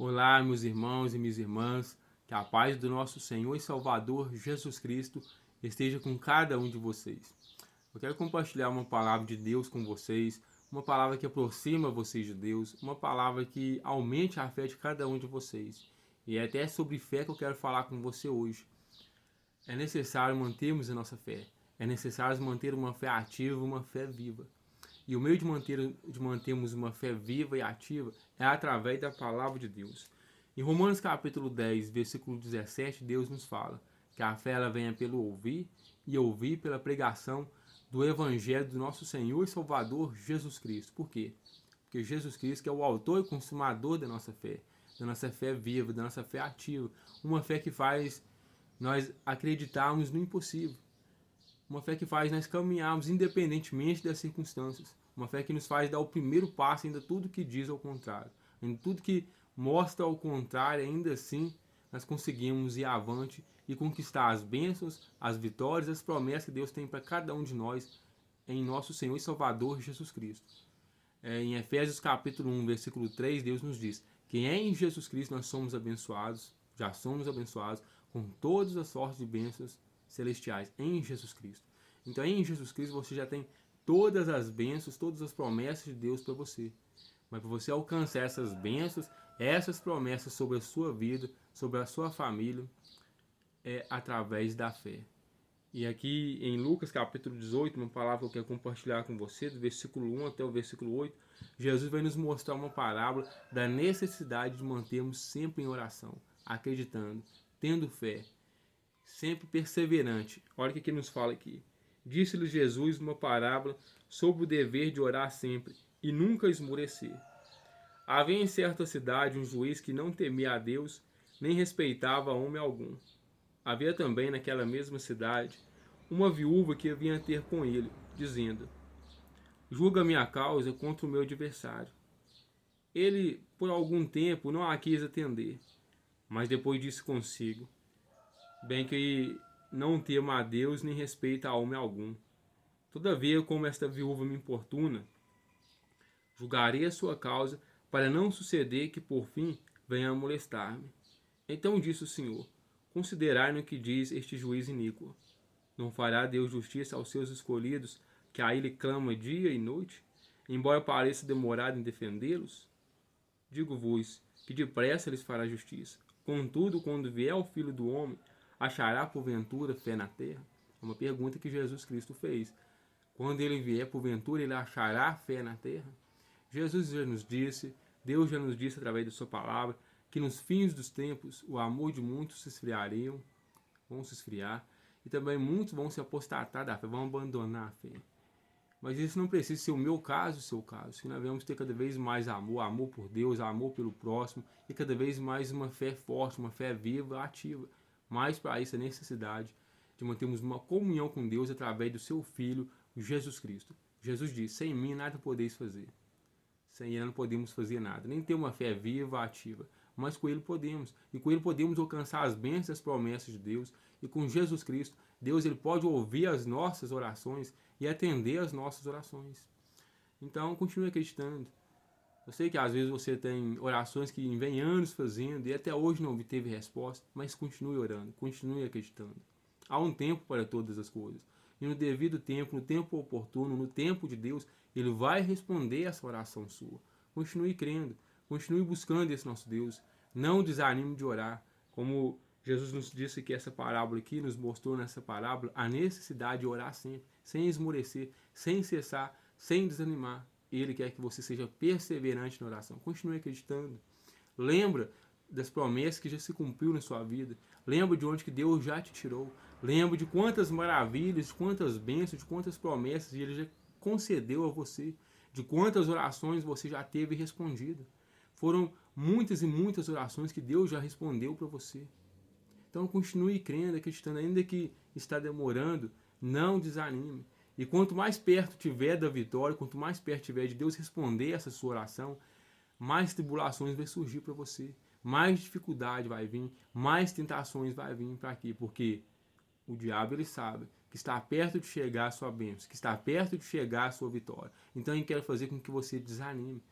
Olá, meus irmãos e minhas irmãs, que a paz do nosso Senhor e Salvador Jesus Cristo esteja com cada um de vocês. Eu quero compartilhar uma palavra de Deus com vocês, uma palavra que aproxima vocês de Deus, uma palavra que aumente a fé de cada um de vocês. E é até sobre fé que eu quero falar com você hoje. É necessário mantermos a nossa fé, é necessário manter uma fé ativa, uma fé viva. E o meio de mantermos uma fé viva e ativa é através da palavra de Deus. Em Romanos capítulo 10, versículo 17, Deus nos fala que a fé ela venha pelo ouvir e ouvir pela pregação do evangelho do nosso Senhor e Salvador Jesus Cristo. Por quê? Porque Jesus Cristo que é o autor e consumador da nossa fé viva, da nossa fé ativa, uma fé que faz nós acreditarmos no impossível. Uma fé que faz nós caminharmos independentemente das circunstâncias. Uma fé que nos faz dar o primeiro passo, ainda tudo que diz ao contrário. Ainda tudo que mostra ao contrário, ainda assim nós conseguimos ir avante e conquistar as bênçãos, as vitórias, as promessas que Deus tem para cada um de nós em nosso Senhor e Salvador Jesus Cristo. Em Efésios capítulo 1, versículo 3, Deus nos diz que em Jesus Cristo nós somos abençoados, já somos abençoados com todas as sortes de bênçãos celestiais em Jesus Cristo. Então, em Jesus Cristo você já tem todas as bênçãos, todas as promessas de Deus para você. Mas para você alcançar essas bênçãos, essas promessas sobre a sua vida, sobre a sua família, é através da fé. E aqui em Lucas capítulo 18, uma palavra que eu quero compartilhar com você, do versículo 1 até o versículo 8, Jesus vai nos mostrar uma parábola da necessidade de mantermos sempre em oração, acreditando, tendo fé, sempre perseverante. Olha o que nos fala aqui. Disse-lhe Jesus uma parábola sobre o dever de orar sempre e nunca esmorecer. Havia em certa cidade um juiz que não temia a Deus, nem respeitava homem algum. Havia também naquela mesma cidade uma viúva que vinha ter com ele, dizendo: julga minha causa contra o meu adversário. Ele, por algum tempo, não a quis atender, mas depois disse consigo: bem que não tema a Deus nem respeita a homem algum. Todavia, como esta viúva me importuna, julgarei a sua causa, para não suceder que por fim venha a molestar-me. Então disse o Senhor: considerai no que diz este juiz iníquo. Não fará Deus justiça aos seus escolhidos, que a ele clama dia e noite, embora pareça demorado em defendê-los? Digo-vos que depressa lhes fará justiça. Contudo, quando vier o Filho do Homem, achará porventura fé na terra? É uma pergunta que Jesus Cristo fez. Quando ele vier, porventura, ele achará fé na terra? Jesus já nos disse, Deus já nos disse através da sua palavra, que nos fins dos tempos o amor de muitos vão se esfriar, e também muitos vão se apostatar da fé, vão abandonar a fé. Mas isso não precisa ser o meu caso, o seu caso. Que nós vamos ter cada vez mais amor, amor por Deus, amor pelo próximo, e cada vez mais uma fé forte, uma fé viva, ativa. Mas para isso a necessidade de mantermos uma comunhão com Deus através do seu Filho, Jesus Cristo. Jesus disse: sem mim nada podeis fazer. Sem ele não podemos fazer nada, nem ter uma fé viva, ativa. Mas com ele podemos. E com ele podemos alcançar as bênçãos e as promessas de Deus. E com Jesus Cristo, Deus ele pode ouvir as nossas orações e atender as nossas orações. Então, continue acreditando. Eu sei que às vezes você tem orações que vem anos fazendo e até hoje não obteve resposta, mas continue orando, continue acreditando. Há um tempo para todas as coisas. E no devido tempo, no tempo oportuno, no tempo de Deus, ele vai responder essa oração sua. Continue crendo, continue buscando esse nosso Deus. Não desanime de orar. Como Jesus nos disse que essa parábola aqui, nos mostrou nessa parábola, a necessidade de orar sempre, sem esmorecer, sem cessar, sem desanimar. Ele quer que você seja perseverante na oração. Continue acreditando. Lembra das promessas que já se cumpriu na sua vida. Lembra de onde que Deus já te tirou. Lembra de quantas maravilhas, de quantas bênçãos, de quantas promessas Ele já concedeu a você. De quantas orações você já teve respondida. Foram muitas e muitas orações que Deus já respondeu para você. Então continue crendo, acreditando, ainda que está demorando, não desanime. E quanto mais perto tiver da vitória, quanto mais perto tiver de Deus responder essa sua oração, mais tribulações vai surgir para você, mais dificuldade vai vir, mais tentações vai vir para aqui, porque o diabo ele sabe que está perto de chegar a sua bênção, que está perto de chegar a sua vitória. Então ele quer fazer com que você desanime,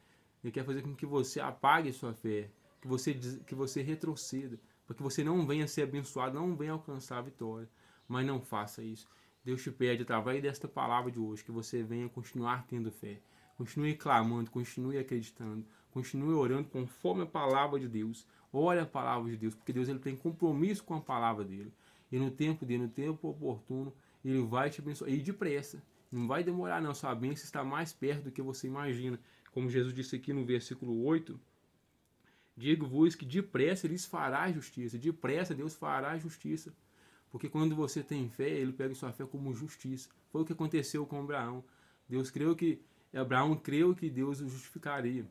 ele quer fazer com que você apague a sua fé, que você retroceda, para que você não venha ser abençoado, não venha alcançar a vitória. Mas não faça isso. Deus te pede, através desta palavra de hoje, que você venha continuar tendo fé. Continue clamando, continue acreditando, continue orando conforme a palavra de Deus. Olha a palavra de Deus, porque Deus ele tem compromisso com a palavra dele. E no tempo dele, no tempo oportuno, ele vai te abençoar. E depressa. Não vai demorar não, sua bênção está mais perto do que você imagina. Como Jesus disse aqui no versículo 8, digo-vos que depressa lhes fará justiça. Depressa Deus fará justiça. Porque quando você tem fé, ele pega sua fé como justiça. Foi o que aconteceu com Abraão. Abraão creu que Deus o justificaria.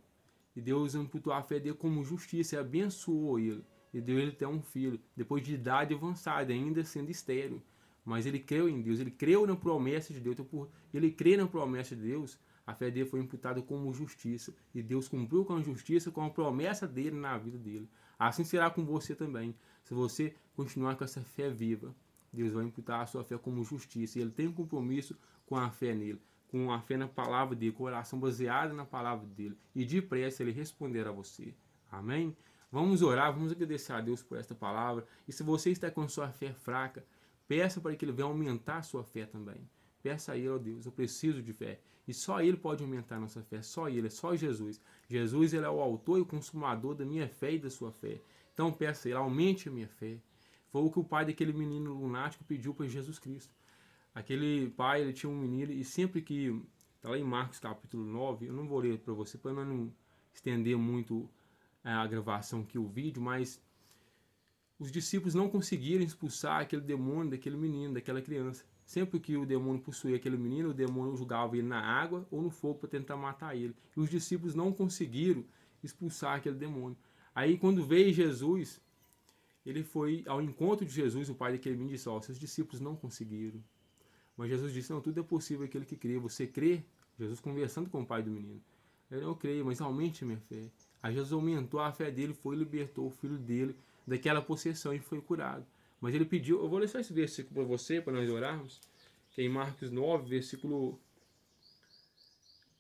E Deus imputou a fé dele como justiça e abençoou ele. E deu ele até um filho, depois de idade avançada, ainda sendo estéril. Mas ele creu em Deus, ele creu na promessa de Deus. Então, por ele crer na promessa de Deus, a fé dele foi imputada como justiça. E Deus cumpriu com a justiça, com a promessa dele na vida dele. Assim será com você também. Se você continuar com essa fé viva, Deus vai imputar a sua fé como justiça. E ele tem um compromisso com a fé nele, com a fé na palavra dele, com a oração baseada na palavra dele. E depressa ele responderá a você. Amém? Vamos orar, vamos agradecer a Deus por esta palavra. E se você está com sua fé fraca, peça para que ele venha aumentar a sua fé também. Peça a ele, ó Deus, eu preciso de fé. E só ele pode aumentar a nossa fé, só ele, é só Jesus. Jesus ele é o autor e o consumador da minha fé e da sua fé. Então peça a ele, aumente a minha fé. Foi o que o pai daquele menino lunático pediu para Jesus Cristo. Aquele pai, ele tinha um menino e sempre que, está lá em Marcos capítulo 9, eu não vou ler para você, para não estender muito a gravação aqui, o vídeo, mas os discípulos não conseguiram expulsar aquele demônio daquele menino, daquela criança. Sempre que o demônio possuía aquele menino, o demônio jogava ele na água ou no fogo para tentar matar ele. E os discípulos não conseguiram expulsar aquele demônio. Aí quando veio Jesus, ele foi ao encontro de Jesus, o pai daquele menino, disse, ó, seus discípulos não conseguiram. Mas Jesus disse, não, tudo é possível aquele que crê. Você crê? Jesus conversando com o pai do menino. Eu creio, mas aumente a minha fé. Aí Jesus aumentou a fé dele, foi e libertou o filho dele daquela possessão e foi curado. Mas ele pediu, eu vou ler só esse versículo para você, para nós orarmos, que é em Marcos 9, versículo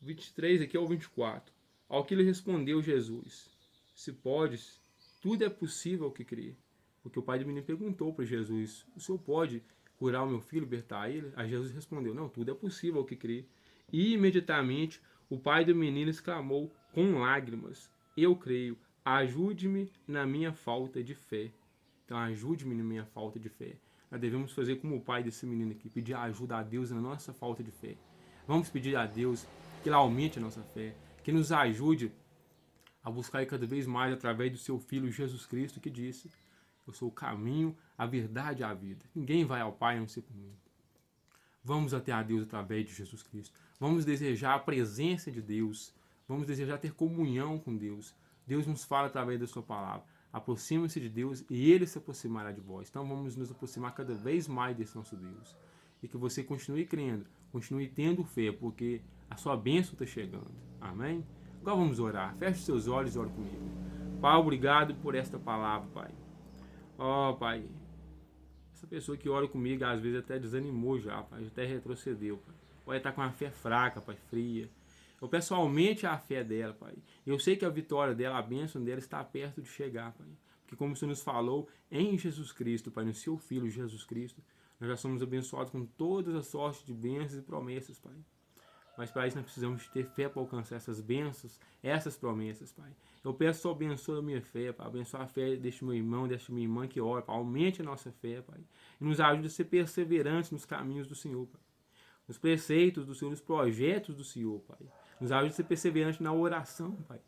23 aqui ao 24. Ao que lhe respondeu Jesus, se podes, tudo é possível ao que crê. Porque o pai do menino perguntou para Jesus, o senhor pode curar o meu filho, libertar ele? Aí Jesus respondeu, não, tudo é possível ao que crê. E imediatamente o pai do menino exclamou com lágrimas, eu creio, ajude-me na minha falta de fé. Então ajude-me na minha falta de fé. Nós devemos fazer como o pai desse menino aqui, pedir ajuda a Deus na nossa falta de fé. Vamos pedir a Deus que Ele aumente a nossa fé, que nos ajude a buscar cada vez mais através do seu Filho Jesus Cristo, que disse, eu sou o caminho, a verdade e a vida. Ninguém vai ao Pai a não ser por mim. Vamos até a Deus através de Jesus Cristo. Vamos desejar a presença de Deus. Vamos desejar ter comunhão com Deus. Deus nos fala através da sua palavra. Aproxime-se de Deus e Ele se aproximará de vós. Então vamos nos aproximar cada vez mais desse nosso Deus. E que você continue crendo, continue tendo fé, porque a sua bênção está chegando. Amém? Agora vamos orar. Feche seus olhos e ore comigo. Pai, obrigado por esta palavra, Pai. Ó, Pai, essa pessoa que ora comigo às vezes até desanimou já, Pai, até retrocedeu, Pai. Pode estar com uma fé fraca, Pai, fria. Eu peço aumente a fé dela, Pai. Eu sei que a vitória dela, a bênção dela está perto de chegar, Pai. Porque como o Senhor nos falou, em Jesus Cristo, Pai, no seu Filho Jesus Cristo, nós já somos abençoados com todas as sortes de bênçãos e promessas, Pai. Mas para isso nós precisamos ter fé para alcançar essas bênçãos, essas promessas, Pai. Eu peço só abençoa a minha fé, Pai. Abençoa a fé deste meu irmão, desta minha irmã que ora, Pai. Aumente a nossa fé, Pai. E nos ajude a ser perseverantes nos caminhos do Senhor, Pai. Nos preceitos do Senhor, nos projetos do Senhor, Pai. Nos ajude a ser perseverante na oração, Pai.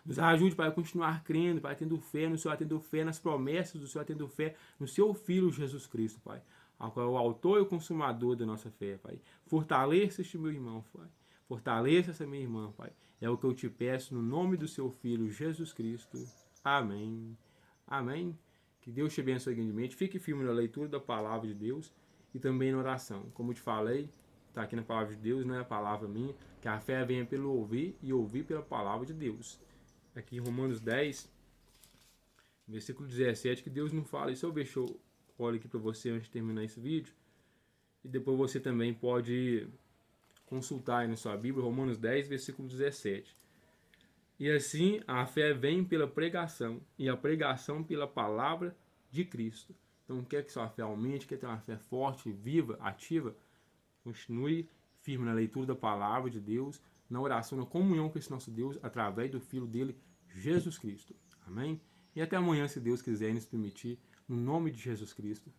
Nos ajude, Pai, a continuar crendo, Pai, tendo fé no Senhor, tendo fé nas promessas do Senhor, tendo fé no seu Filho Jesus Cristo, Pai. Ao qual é o autor e o consumador da nossa fé, Pai. Fortaleça este meu irmão, Pai. Fortaleça essa minha irmã, Pai. É o que eu te peço no nome do seu Filho Jesus Cristo. Amém. Amém. Que Deus te abençoe grandemente. Fique firme na leitura da palavra de Deus e também na oração. Como eu te falei, está aqui na palavra de Deus, não é a palavra minha, que a fé venha pelo ouvir e ouvir pela palavra de Deus. Aqui em Romanos 10, versículo 17, que Deus não fala. Isso eu deixo, olho aqui para você antes de terminar esse vídeo. E depois você também pode consultar aí na sua Bíblia, Romanos 10, versículo 17. E assim a fé vem pela pregação, e a pregação pela palavra de Cristo. Então, quer que sua fé aumente, quer ter uma fé forte, viva, ativa? Continue firme na leitura da palavra de Deus, na oração, na comunhão com esse nosso Deus, através do Filho dele, Jesus Cristo. Amém? E até amanhã, se Deus quiser nos permitir, no nome de Jesus Cristo.